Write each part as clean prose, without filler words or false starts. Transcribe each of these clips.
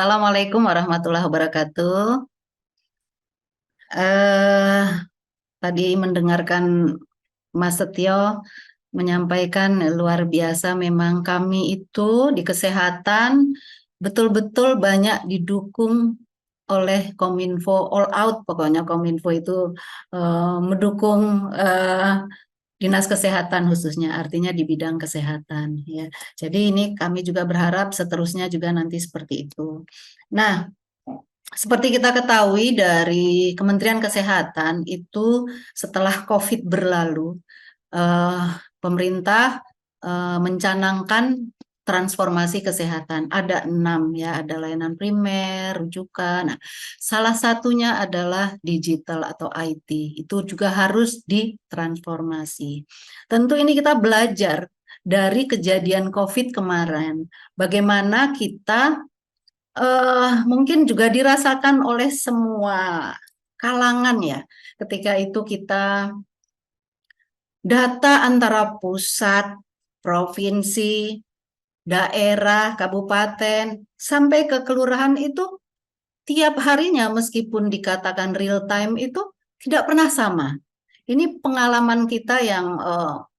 Assalamualaikum warahmatullahi wabarakatuh. Eh, Tadi mendengarkan Mas Setio menyampaikan luar biasa. Memang kami itu di kesehatan betul-betul banyak didukung oleh Kominfo, all out pokoknya Kominfo itu mendukung Dinas Kesehatan khususnya, artinya di bidang kesehatan ya. Jadi ini kami juga berharap seterusnya juga nanti seperti itu. Nah, seperti kita ketahui dari Kementerian Kesehatan itu setelah COVID berlalu, eh, pemerintah mencanangkan transformasi kesehatan. Ada 6 ya, ada layanan primer, rujukan. Nah, salah satunya adalah digital atau IT. Itu juga harus ditransformasi. Tentu ini kita belajar dari kejadian COVID kemarin. Bagaimana kita mungkin juga dirasakan oleh semua kalangan ya. Ketika itu kita data antara pusat, provinsi, daerah, kabupaten, sampai ke kelurahan itu tiap harinya meskipun dikatakan real time itu tidak pernah sama. Ini pengalaman kita yang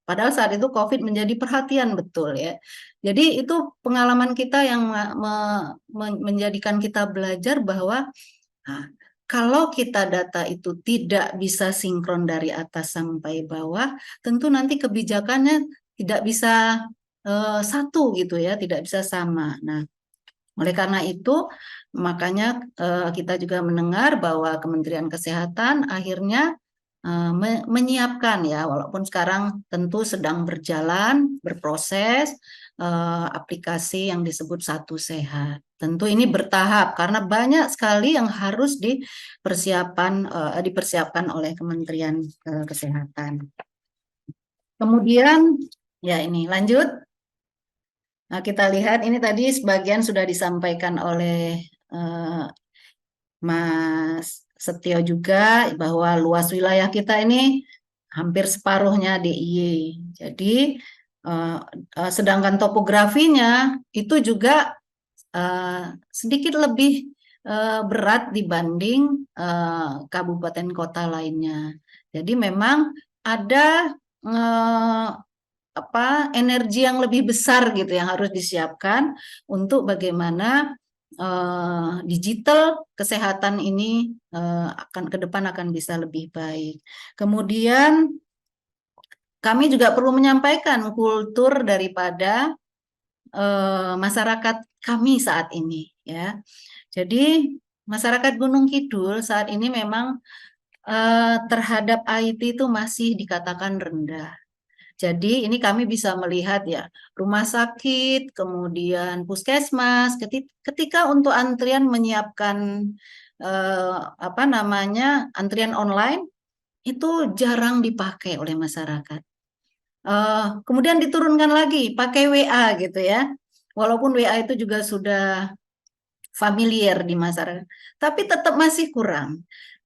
padahal saat itu COVID menjadi perhatian betul ya. Jadi itu pengalaman kita yang menjadikan kita belajar bahwa nah, kalau kita data itu tidak bisa sinkron dari atas sampai bawah, tentu nanti kebijakannya tidak bisa satu gitu ya, tidak bisa sama. Nah, oleh karena itu, makanya kita juga mendengar bahwa Kementerian Kesehatan akhirnya menyiapkan ya, walaupun sekarang tentu sedang berjalan, berproses aplikasi yang disebut Satu Sehat. Tentu ini bertahap karena banyak sekali yang harus dipersiapkan oleh Kementerian Kesehatan. Kemudian ya ini lanjut. Nah, kita lihat ini tadi sebagian sudah disampaikan oleh Mas Setio juga bahwa luas wilayah kita ini hampir separuhnya DIY. Jadi sedangkan topografinya itu juga sedikit lebih berat dibanding kabupaten kota lainnya. Jadi memang ada eh, energi yang lebih besar gitu yang harus disiapkan untuk bagaimana digital kesehatan ini akan ke depan akan bisa lebih baik. Kemudian kami juga perlu menyampaikan kultur daripada masyarakat kami saat ini ya. Jadi masyarakat Gunung Kidul saat ini memang terhadap IT itu masih dikatakan rendah. Jadi ini kami bisa melihat ya, rumah sakit, kemudian puskesmas, ketika untuk antrian menyiapkan antrian online itu jarang dipakai oleh masyarakat. Kemudian diturunkan lagi pakai WA gitu ya. Walaupun WA itu juga sudah familiar di masyarakat, tapi tetap masih kurang.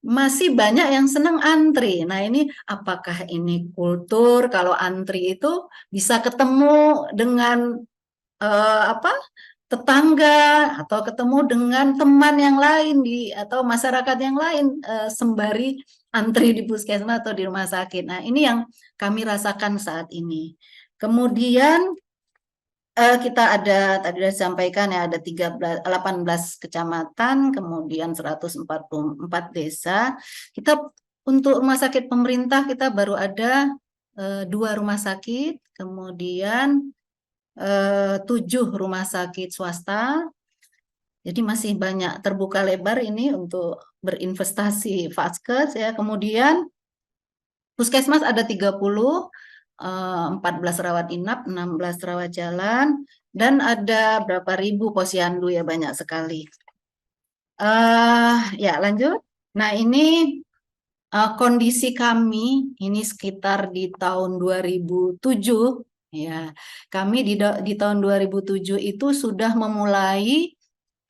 Masih banyak yang senang antri. Nah, ini apakah ini kultur kalau antri itu bisa ketemu dengan apa tetangga atau ketemu dengan teman yang lain atau masyarakat yang lain sembari antri di puskesmas atau di rumah sakit. Nah, ini yang kami rasakan saat ini. Kemudian kita ada tadi sudah disampaikan ya ada 18 kecamatan, kemudian 144 desa. Kita untuk rumah sakit pemerintah kita baru ada 2 rumah sakit, kemudian 7 rumah sakit swasta. Jadi masih banyak terbuka lebar ini untuk berinvestasi vaskes ya. Kemudian puskesmas ada 30, 14 rawat inap, 16 rawat jalan, dan ada berapa ribu posyandu ya banyak sekali. Ya lanjut. Nah ini kondisi kami ini sekitar di tahun 2007 ya. Kami di tahun 2007 itu sudah memulai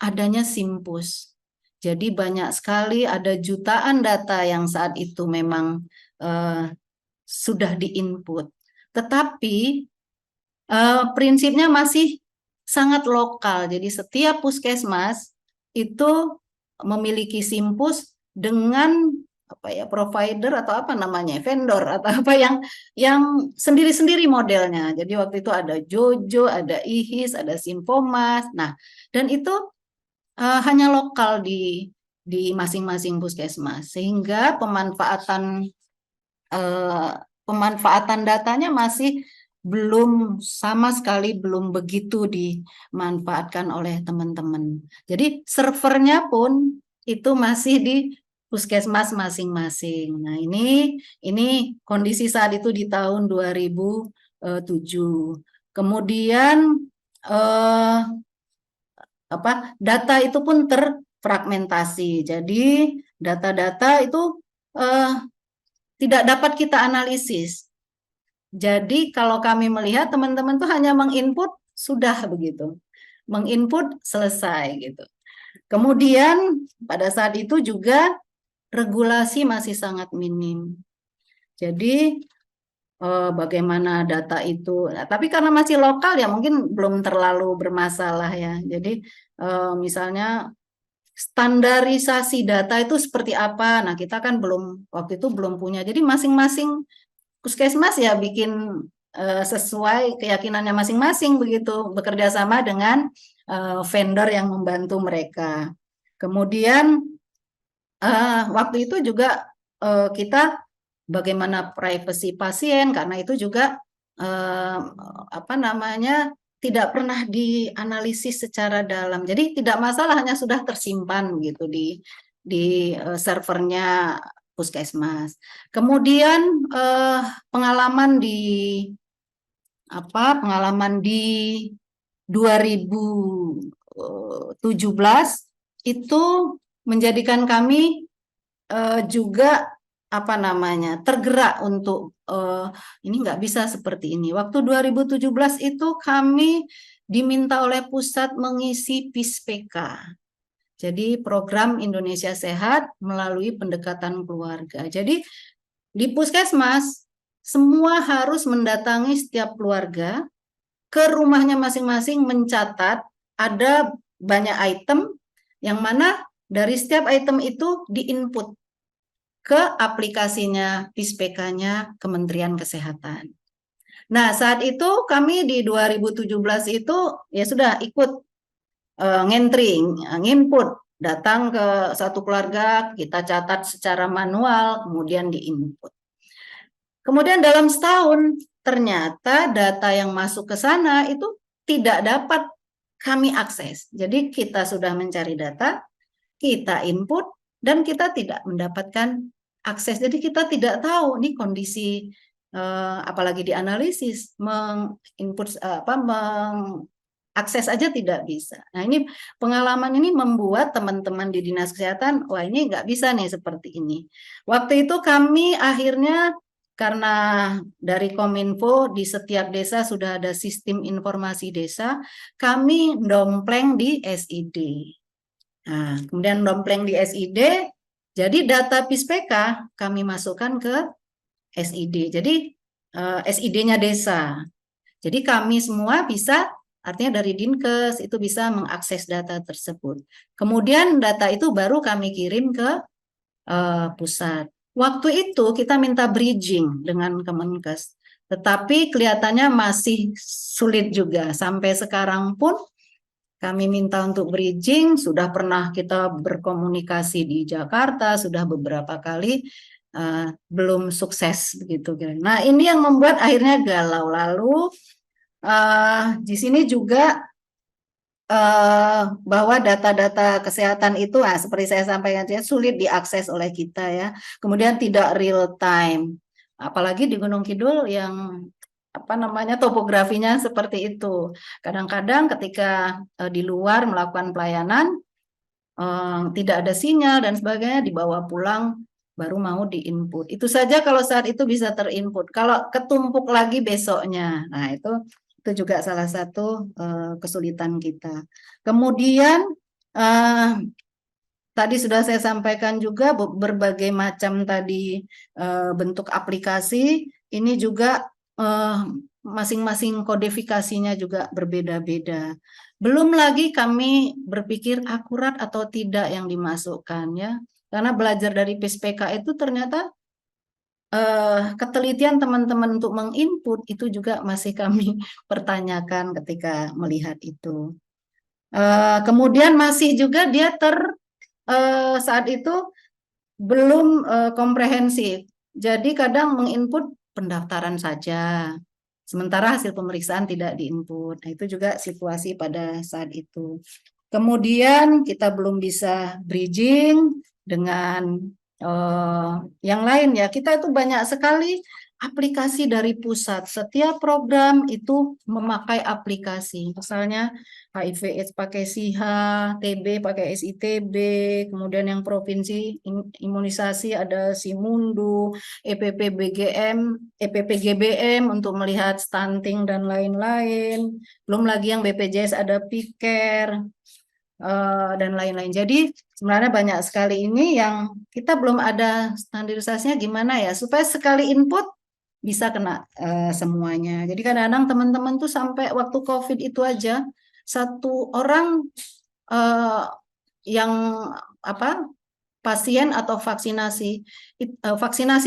adanya Simpus. Jadi banyak sekali ada jutaan data yang saat itu memang sudah diinput. Tetapi prinsipnya masih sangat lokal. Jadi setiap puskesmas itu memiliki Simpus dengan apa ya, provider atau apa namanya, vendor atau apa yang sendiri-sendiri modelnya. Jadi waktu itu ada Jojo, ada IHIS, ada Simpomas. Nah, dan itu hanya lokal di masing-masing puskesmas, sehingga pemanfaatan datanya masih belum sama sekali, belum begitu dimanfaatkan oleh teman-teman. Jadi servernya pun itu masih di puskesmas masing-masing. Nah, ini kondisi saat itu di tahun 2007. Kemudian data itu pun terfragmentasi. Jadi data-data itu eh, tidak dapat kita analisis. Jadi kalau kami melihat teman-teman tuh hanya menginput sudah begitu. Menginput selesai gitu. Kemudian pada saat itu juga regulasi masih sangat minim. Jadi bagaimana data itu. Nah, tapi karena masih lokal ya mungkin belum terlalu bermasalah ya. Jadi misalnya standarisasi data itu seperti apa. Nah, kita kan waktu itu belum punya. Jadi masing-masing puskesmas ya bikin sesuai keyakinannya masing-masing begitu, bekerja sama dengan vendor yang membantu mereka. Kemudian waktu itu juga kita bagaimana privasi pasien, karena itu juga tidak pernah dianalisis secara dalam. Jadi tidak masalah, hanya sudah tersimpan gitu di servernya puskesmas. Kemudian pengalaman di 2017 itu menjadikan kami juga tergerak untuk ini nggak bisa seperti ini. Waktu 2017 itu kami diminta oleh pusat mengisi PISPK. Jadi program Indonesia Sehat melalui pendekatan keluarga. Jadi di puskesmas semua harus mendatangi setiap keluarga ke rumahnya masing-masing, mencatat ada banyak item yang mana dari setiap item itu diinput ke aplikasinya PISPK-nya Kementerian Kesehatan. Nah, saat itu kami di 2017 itu ya sudah ikut nginput, datang ke satu keluarga, kita catat secara manual, kemudian diinput. Kemudian dalam setahun, ternyata data yang masuk ke sana itu tidak dapat kami akses. Jadi kita sudah mencari data, kita input, dan kita tidak mendapatkan akses. Jadi kita tidak tahu nih kondisi, apalagi dianalisis, mengakses aja tidak bisa. Nah, ini pengalaman ini membuat teman-teman di Dinas Kesehatan, wah ini nggak bisa nih seperti ini. Waktu itu kami akhirnya, karena dari Kominfo di setiap desa sudah ada sistem informasi desa, kami dompleng di SID. Nah, kemudian dompleng di SID, jadi data PISPK kami masukkan ke SID. Jadi SID-nya desa. Jadi kami semua bisa, artinya dari Dinkes itu bisa mengakses data tersebut. Kemudian data itu baru kami kirim ke pusat. Waktu itu kita minta bridging dengan Kemenkes, tetapi kelihatannya masih sulit juga. Sampai sekarang pun kami minta untuk bridging, sudah pernah kita berkomunikasi di Jakarta, sudah beberapa kali, belum sukses begitu. Nah, ini yang membuat akhirnya galau. Lalu di sini juga bahwa data-data kesehatan itu, seperti saya sampaikan, sulit diakses oleh kita ya. Kemudian tidak real time, apalagi di Gunung Kidul yang topografinya seperti itu. Kadang-kadang ketika di luar melakukan pelayanan tidak ada sinyal dan sebagainya, dibawa pulang baru mau diinput. Itu saja kalau saat itu bisa terinput. Kalau ketumpuk lagi besoknya, nah itu juga salah satu kesulitan kita. Kemudian tadi sudah saya sampaikan juga berbagai macam tadi bentuk aplikasi. Ini juga masing-masing kodifikasinya juga berbeda-beda. Belum lagi kami berpikir akurat atau tidak yang dimasukkan ya. Karena belajar dari PISPK itu ternyata ketelitian teman-teman untuk menginput itu juga masih kami pertanyakan ketika melihat itu. Kemudian masih juga dia saat itu belum komprehensif. Jadi kadang menginput pendaftaran saja, sementara hasil pemeriksaan tidak diinput. Nah, itu juga situasi pada saat itu. Kemudian kita belum bisa bridging dengan yang lain ya. Kita itu banyak sekali aplikasi dari pusat. Setiap program itu memakai aplikasi. Misalnya HIV/AIDS pakai SIHA, TB pakai SITB, kemudian yang provinsi imunisasi ada Simundu, EPPGBM untuk melihat stunting dan lain-lain. Belum lagi yang BPJS ada PICare dan lain-lain. Jadi sebenarnya banyak sekali ini yang kita belum ada standarisasinya gimana ya supaya sekali input bisa kena semuanya. Jadi kadang-kadang teman-teman tuh sampai waktu COVID itu aja satu orang yang apa pasien atau vaksinasi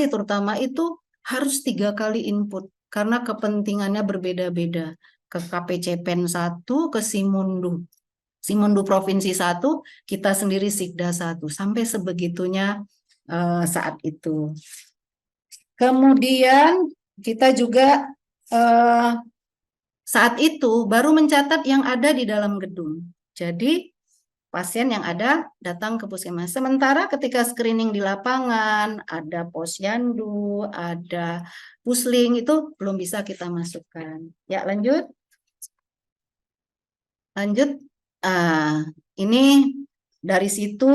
terutama itu harus 3 kali input karena kepentingannya berbeda-beda ke KPCPEN 1 ke Simundu Provinsi 1, kita sendiri Sikda 1, sampai sebegitunya saat itu. Kemudian kita juga saat itu baru mencatat yang ada di dalam gedung. Jadi pasien yang ada datang ke puskesmas. Sementara ketika screening di lapangan, ada posyandu, ada pusling, itu belum bisa kita masukkan. Ya, lanjut. Lanjut, ini dari situ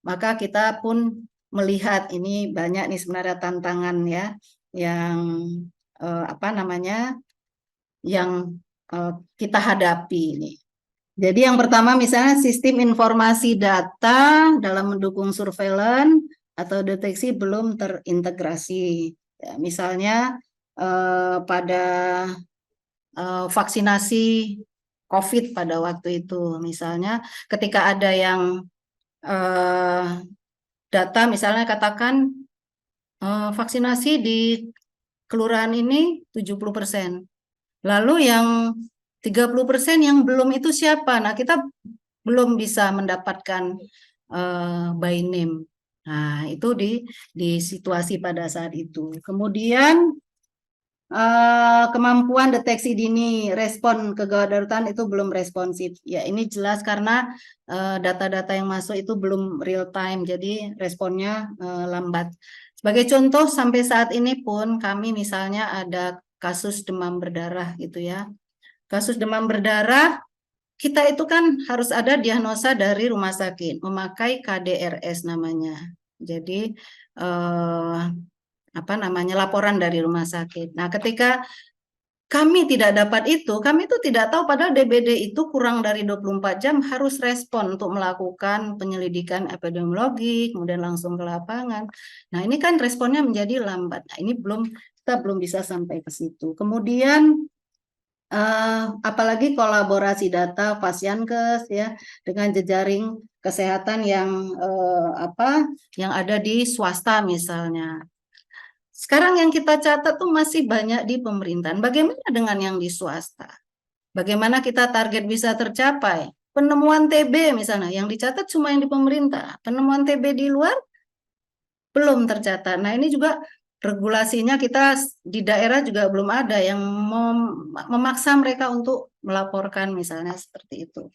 maka kita pun melihat ini banyak nih sebenarnya tantangan ya yang apa namanya yang kita hadapi ini. Jadi yang pertama misalnya sistem informasi data dalam mendukung surveillance atau deteksi belum terintegrasi. Ya, misalnya pada vaksinasi COVID pada waktu itu. Misalnya ketika ada yang data misalnya katakan vaksinasi di kelurahan ini 70%. Lalu yang 30% yang belum itu siapa? Nah, kita belum bisa mendapatkan by name. Nah, itu di situasi pada saat itu. Kemudian kemampuan deteksi dini, respon kegawat daruratan itu belum responsif. Ya, ini jelas karena data-data yang masuk itu belum real time, jadi responnya lambat. Sebagai contoh, sampai saat ini pun kami misalnya ada kasus demam berdarah gitu ya. Kasus demam berdarah, kita itu kan harus ada diagnosa dari rumah sakit, memakai KDRS namanya. Jadi apa namanya laporan dari rumah sakit. Nah, ketika kami tidak dapat itu, kami itu tidak tahu padahal DBD itu kurang dari 24 jam harus respon untuk melakukan penyelidikan epidemiologi, kemudian langsung ke lapangan. Nah, ini kan responnya menjadi lambat. Nah, ini kita belum bisa sampai ke situ. Kemudian apalagi kolaborasi data Pasyankes ya dengan jejaring kesehatan yang yang ada di swasta misalnya. Sekarang yang kita catat tuh masih banyak di pemerintahan. Bagaimana dengan yang di swasta? Bagaimana kita target bisa tercapai? Penemuan TB misalnya, yang dicatat cuma yang di pemerintah. Penemuan TB di luar belum tercatat. Nah, ini juga regulasinya kita di daerah juga belum ada yang memaksa mereka untuk melaporkan misalnya seperti itu.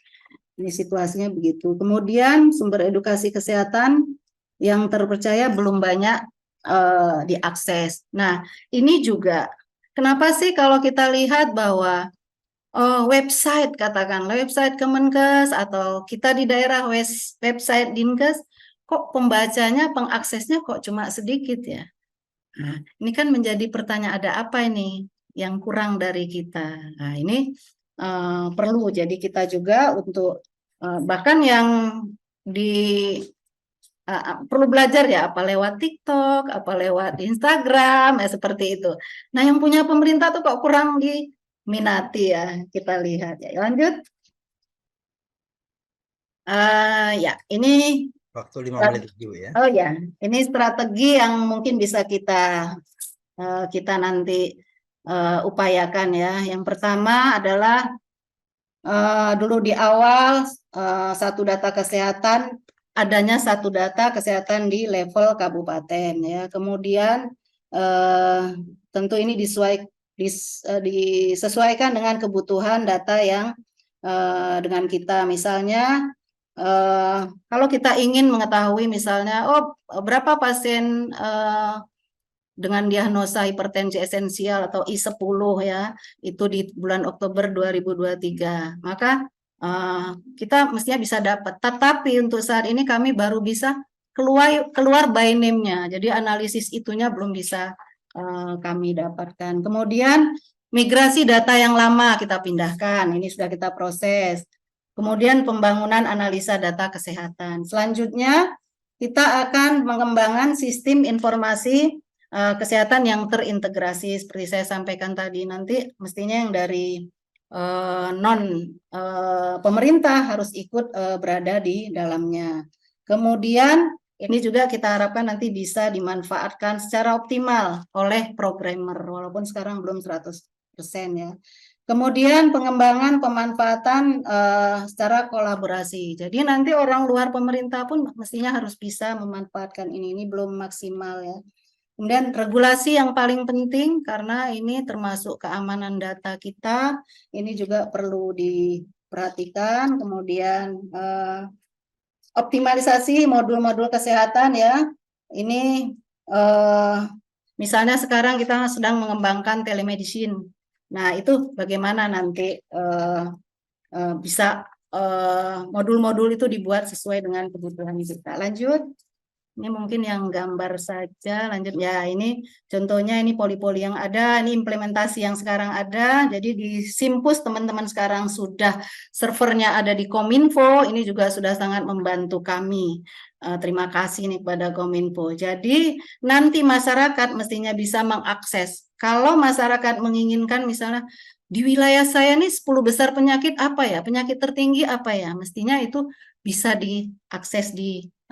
Ini situasinya begitu. Kemudian sumber edukasi kesehatan yang terpercaya belum banyak diakses. Nah, ini juga kenapa sih kalau kita lihat bahwa website katakanlah website Kemenkes atau kita di daerah website Dinkes kok pembacanya pengaksesnya kok cuma sedikit ya. Nah, ini kan menjadi pertanyaan ada apa ini yang kurang dari kita. Nah, ini perlu jadi kita juga untuk bahkan yang di perlu belajar ya apa lewat TikTok, apa lewat Instagram, ya seperti itu. Nah, yang punya pemerintah tuh kok kurang diminati ya, kita lihat ya. Lanjut. Ya, ini Waktu 5 menit lagi, Bu ya. oh ya, ini strategi yang mungkin bisa kita nanti upayakan ya. Yang pertama adalah dulu di awal satu data kesehatan, adanya satu data kesehatan di level kabupaten ya. Kemudian eh, tentu ini disesuaikan dengan kebutuhan data yang dengan kita. Misalnya kalau kita ingin mengetahui misalnya, oh berapa pasien dengan diagnosa hipertensi esensial atau I10 ya, itu di bulan Oktober 2023. Maka kita mestinya bisa dapat. Tetapi untuk saat ini kami baru bisa keluar by name-nya. Jadi analisis itunya belum bisa kami dapatkan. Kemudian migrasi data yang lama kita pindahkan. Ini sudah kita proses. Kemudian pembangunan analisa data kesehatan. Selanjutnya kita akan mengembangkan sistem informasi kesehatan yang terintegrasi seperti saya sampaikan tadi. Nanti mestinya yang dari non pemerintah harus ikut berada di dalamnya. Kemudian ini juga kita harapkan nanti bisa dimanfaatkan secara optimal oleh programmer walaupun sekarang belum 100% ya. Kemudian pengembangan pemanfaatan secara kolaborasi. Jadi nanti orang luar pemerintah pun mestinya harus bisa memanfaatkan ini. Ini belum maksimal ya. Kemudian regulasi yang paling penting karena ini termasuk keamanan data kita, ini juga perlu diperhatikan. Kemudian optimalisasi modul-modul kesehatan ya. Ini misalnya sekarang kita sedang mengembangkan telemedicine. Nah itu bagaimana nanti bisa modul-modul itu dibuat sesuai dengan kebutuhan kita. Lanjut. Ini mungkin yang gambar saja, lanjut ya ini contohnya ini poli-poli yang ada, ini implementasi yang sekarang ada, jadi di Simpus teman-teman sekarang sudah servernya ada di Kominfo, ini juga sudah sangat membantu kami. Terima kasih nih kepada Kominfo. Jadi nanti masyarakat mestinya bisa mengakses, kalau masyarakat menginginkan misalnya di wilayah saya nih 10 besar penyakit apa ya, penyakit tertinggi apa ya, mestinya itu bisa diakses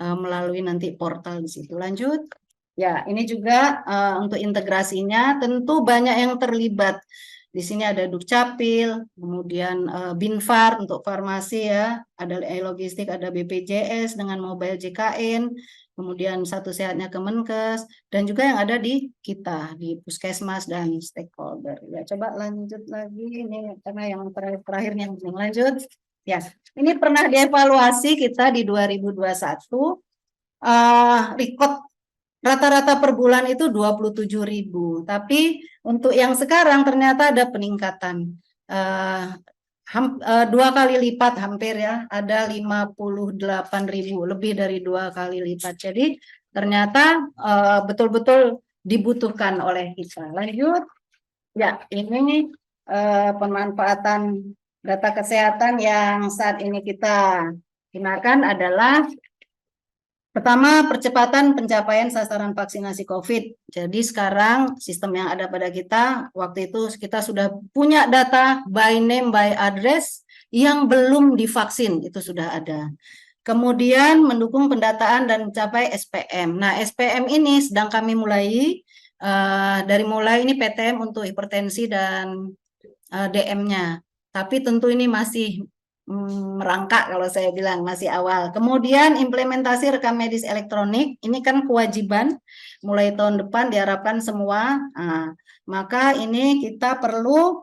melalui nanti portal di situ. Lanjut. Ya, ini juga untuk integrasinya tentu banyak yang terlibat. Di sini ada Dukcapil, kemudian Binfar untuk farmasi ya, ada logistik, ada BPJS dengan mobile JKN, kemudian Satu Sehatnya Kemenkes, dan juga yang ada di kita, di Puskesmas dan stakeholder. Ya, coba lanjut lagi, ini karena yang terakhir yang lanjut. Ya, ini pernah dievaluasi kita di 2021, record rata-rata per bulan itu 27.000. Tapi untuk yang sekarang ternyata ada peningkatan. 2 kali lipat hampir ya, ada 58.000, lebih dari 2 kali lipat. Jadi ternyata betul-betul dibutuhkan oleh kita. Lanjut. Ya, ini pemanfaatan data kesehatan yang saat ini kita gunakan adalah pertama, percepatan pencapaian sasaran vaksinasi COVID. Jadi sekarang sistem yang ada pada kita, waktu itu kita sudah punya data by name, by address yang belum divaksin, itu sudah ada. Kemudian mendukung pendataan dan mencapai SPM. Nah, SPM ini sedang kami mulai, dari mulai ini PTM untuk hipertensi dan DM-nya. Tapi tentu ini masih merangkak kalau saya bilang, masih awal. Kemudian implementasi rekam medis elektronik, ini kan kewajiban mulai tahun depan diharapkan semua. Nah, maka ini kita perlu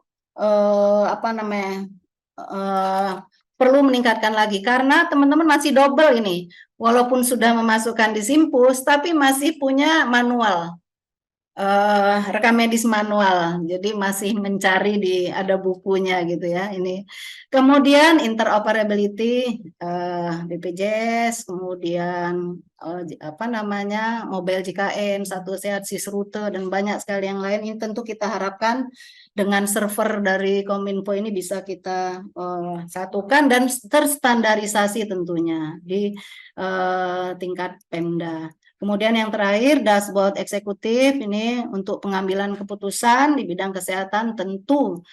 perlu meningkatkan lagi karena teman-teman masih double ini. Walaupun sudah memasukkan di Simpus, tapi masih punya manual. Rekam medis manual, jadi masih mencari ada bukunya gitu ya ini. Kemudian interoperability BPJS, kemudian mobile JKN, Satu Sehat, Sisrute dan banyak sekali yang lain. Ini tentu kita harapkan dengan server dari Kominfo ini bisa kita satukan dan terstandarisasi tentunya di tingkat Pemda. Kemudian yang terakhir, dashboard eksekutif ini untuk pengambilan keputusan di bidang kesehatan tentu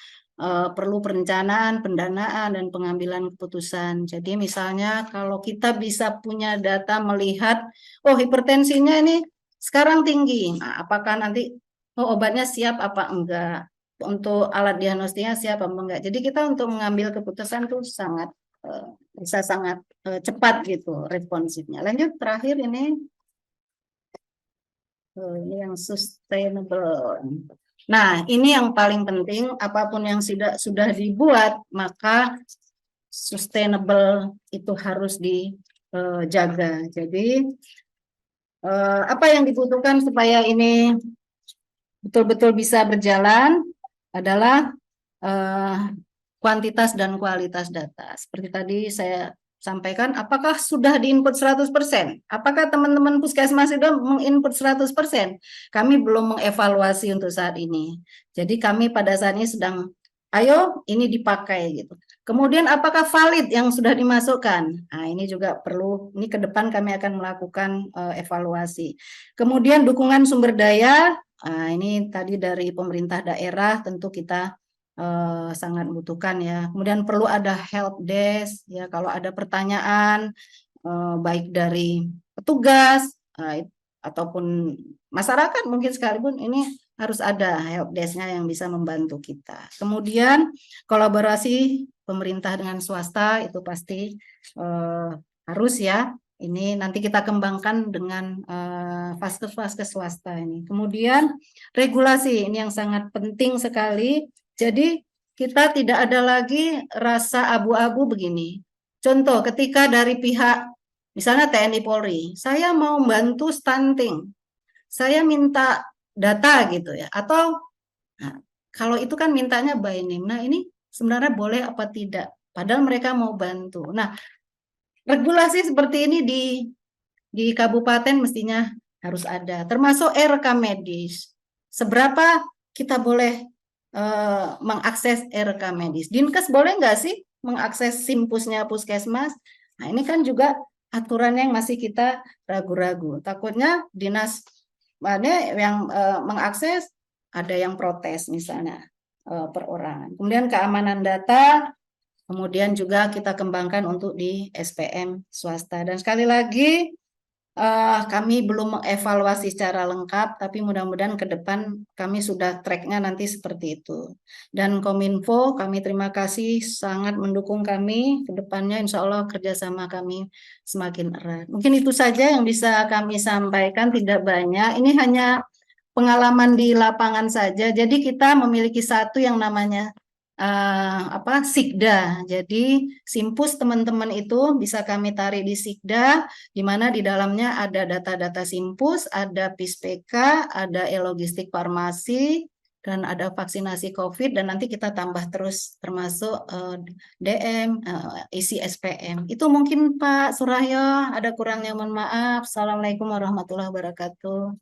perlu perencanaan, pendanaan, dan pengambilan keputusan. Jadi misalnya kalau kita bisa punya data melihat, oh hipertensinya ini sekarang tinggi, nah, apakah nanti oh, obatnya siap apa enggak, untuk alat diagnostiknya siap apa enggak. Jadi kita untuk mengambil keputusan itu sangat bisa sangat cepat gitu responsifnya. Lanjut terakhir ini yang sustainable. Nah, ini yang paling penting, apapun yang sudah dibuat, maka sustainable itu harus dijaga. Jadi, apa yang dibutuhkan supaya ini betul-betul bisa berjalan adalah kuantitas dan kualitas data. Seperti tadi saya sampaikan, apakah sudah diinput 100%? Apakah teman-teman puskesmas sudah menginput 100%? Kami belum mengevaluasi untuk saat ini. Jadi kami pada saat ini sedang, ayo ini dipakai gitu. Kemudian apakah valid yang sudah dimasukkan? Nah ini juga perlu, ini ke depan kami akan melakukan evaluasi. Kemudian dukungan sumber daya, nah ini tadi dari pemerintah daerah tentu kita sangat membutuhkan ya. Kemudian perlu ada help desk ya kalau ada pertanyaan baik dari petugas ataupun masyarakat mungkin sekalipun ini harus ada help desk-nya yang bisa membantu kita. Kemudian kolaborasi pemerintah dengan swasta itu pasti harus ya. Ini nanti kita kembangkan dengan vaskes-vaskes swasta ini. Kemudian regulasi ini yang sangat penting sekali. Jadi kita tidak ada lagi rasa abu-abu begini. Contoh ketika dari pihak misalnya TNI Polri, saya mau bantu stunting, saya minta data gitu ya, atau nah, kalau itu kan mintanya by name. Nah ini sebenarnya boleh apa tidak? Padahal mereka mau bantu. Nah regulasi seperti ini di kabupaten mestinya harus ada, termasuk rekam medis. Seberapa kita boleh mengakses rekam medis? Dinkes boleh nggak sih mengakses simpusnya puskesmas? Nah ini kan juga aturan yang masih kita ragu-ragu. Takutnya dinas mana yang mengakses ada yang protes misalnya perorangan. Kemudian keamanan data. Kemudian juga kita kembangkan untuk di SPM swasta. Dan sekali lagi kami belum mengevaluasi secara lengkap, tapi mudah-mudahan ke depan kami sudah tracknya nanti seperti itu. Dan Kominfo, kami terima kasih sangat mendukung kami ke depannya, insya Allah kerjasama kami semakin erat. Mungkin itu saja yang bisa kami sampaikan, tidak banyak. Ini hanya pengalaman di lapangan saja. Jadi kita memiliki satu yang namanya Sikda. Jadi simpus teman-teman itu bisa kami tarik di Sikda, di mana di dalamnya ada data-data simpus, ada PIS-PK, ada e-logistik farmasi, dan ada vaksinasi COVID, dan nanti kita tambah terus termasuk DM, isi SPM. Itu mungkin Pak Surahyo, ada kurangnya mohon maaf. Assalamualaikum warahmatullahi wabarakatuh.